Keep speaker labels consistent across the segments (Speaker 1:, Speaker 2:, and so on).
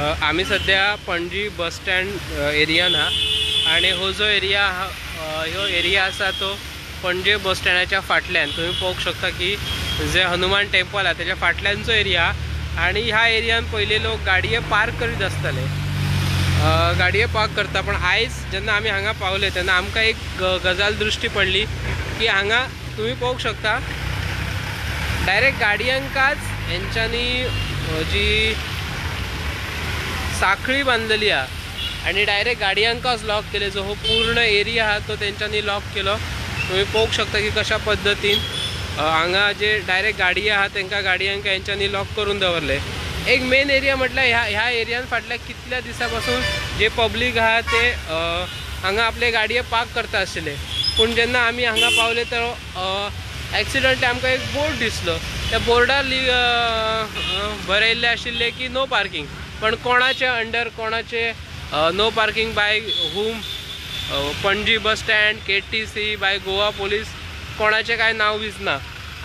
Speaker 1: आम्ही सध्या Panaji bus stand एरियान हा आणि हो जो एरिया ह्यो एरिया असा तो पणजी बस स्टँडाच्या फाटल्यान तुम्ही पळोवंक शकता की जे हनुमान टेम्पल आहे त्याच्या फाटल्यानचो एरिया आणि ह्या एरियान पहिले लोक गाडये पार्क करीत आसतले गाडये पार्क करता पण आयज जेन्ना आमी हांगा पावले तेन्ना आमकां एक गजाल दृश्टी पडली की हांगा तुम्ही पळोवंक शकता डायरेक्ट गाडयांकाच हेंच्यांनी जी साखळी बांधलेली आहे आणि डायरेक्ट गाडयांकाच लॉक केले जो हो पूर्ण एरिया हा तो तेंच्यांनी लॉक केलो तुम्ही पळोवंक शकता की कशा पद्धतीन हांगा जे डायरेक्ट गाडी आहा तांकां गाडयांका हेंच्यांनी लॉक करून दवरले। एक मेन एरिया म्हटल्यार ह्या एरियान फाटल्या कितल्या दिसा पासून जे पब्लीक आहा ते हांगा आपले गाडये पार्क करता आशिल्ले पूण जेन्ना आमी हांगा पावले तर एक्सिडेंटली आमकां एक बोर्ड दिसलो त्या बोर्डार बरयल्ले आशिल्ले की नो पार्किंग पण कोणाचे अंडर कोणाचे no parking by whom Panaji bus stand KTC by Goa police कोणाचे काय नाव दिसना।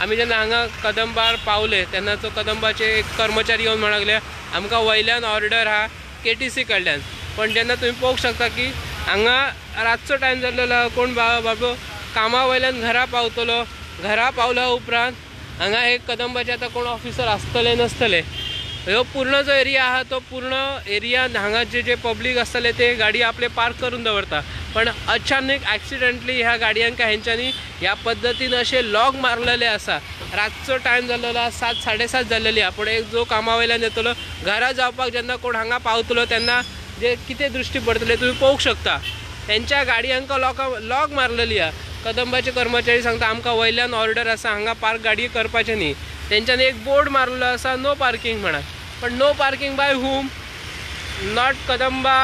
Speaker 1: आमी जेन्ना हांगा कदंबार पावले तेन्ना तो कदंबाचे एक कर्मचारी येवन म्हणूंक लागले आमकां वयल्यान ऑर्डर हा KTC कडल्यान पण जेन्ना तुम्ही पळोवंक शकता की हांगा रातचो टायम जाल्लो कोण बाबा कामा वयल्यान घरा पावतलो घरा पावल्या उपरांत हांगा एक कदंबाचे आतां कोण ऑफिसर आसतले नसतले ह्यो पूर्ण जो एरिया आहा तो पूर्ण एरिया हांगा जे पब्लीक आसतले ते गाडी आपले पार्क करून दवरता पण अचानक ॲक्सिडेंटली ह्या गाडयांका हेंच्यांनी ह्या पद्धतीन असे लॉक मारलेले आसा। रातचो टायम जाल्लो 7 साडेसात जाल्लेली आहा पण एक जो कामा वयल्यान येतलो घरा जावपाक जेन्ना कोण हांगा पावतलो तेन्ना जे कितें दृश्टी पडटले तुम्ही पळोवंक शकता तेंच्या गाडयांका लॉक मारलेली आहा। कदंबाचे कर्मचारी सांगता आमकां वयल्यान ऑर्डर आसा हांगा पार्क गाडी करपाचें न्ही तेंच्यांनी एक बोर्ड मारलेलो आसा नो पार्किंग म्हणून पण no parking by whom not Kadamba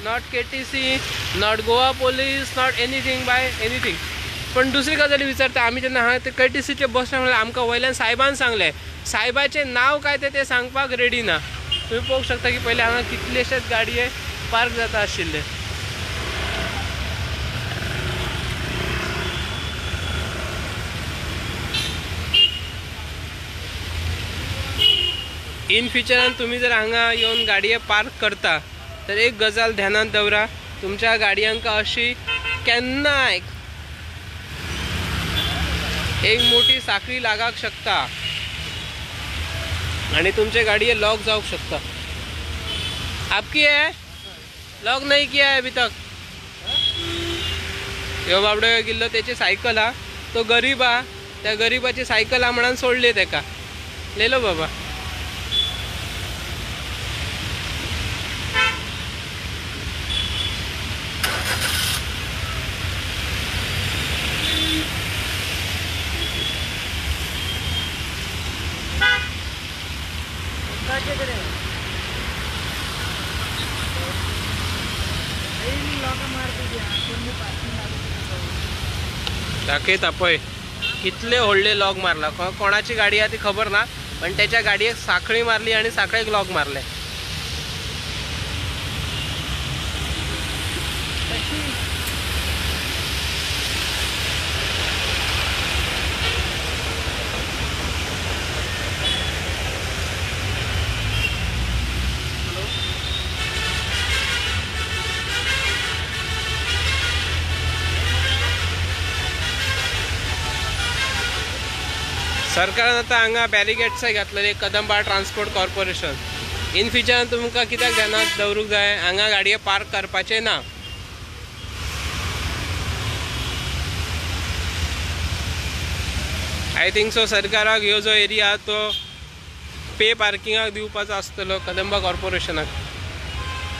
Speaker 1: not KTC not Goa police not anything by anything. पण दुसरी गजाली विचारता आमी जेन्ना हांगा ते KTCचे बस स्टँड आमकां वयल्यान साहेबान सांगले साहेबाचें नाव काय ते सांगपाक रेडी ना। तुम्ही पळोवंक शकता की पहिले हांगा कितलेशेच गाडये पार्क जाता आशिल्ले। इन फ्युचरान तुम्ही जर हांगा येवन गाडये पार्क करता तर एक गजाल ध्यानात दवरा तुमच्या गाडयांका अशी केन्नाय एक मोठी साखळी लागाक शकता आणि तुमचे गाडये लॉक जावंक शकता। आपकी है लॉक नहीं किया है अभी तक। ह्यो बाबडो गेल्लो त्याची सायकल हा तो गरीब हा त्या गरीबाची सायकल हा म्हणून सोडली तेका लेलो बाबा। दाखयत पळय कितले व्हडले लॉक मारला कोणाची गाडी आहे ती खबर ना पण त्याच्या गाडयेक साखळी मारली आणि साखळेक लॉक मारले। सरकारान आता हांगा बॅरिगेट्स घातलेले कदंबा ट्रान्सपोर्ट कॉर्पोरेशन इन फ्युचरान तुमकां कित्याक ध्यानात दवरूंक जाय हांगा गाडये पार्क करपाचे ना। आय थिंक सो सरकाराक ह्यो जो एरिया तो पे पार्किंगाक दिवपाचो आसतलो कदंबा कॉर्पोरेशनाक।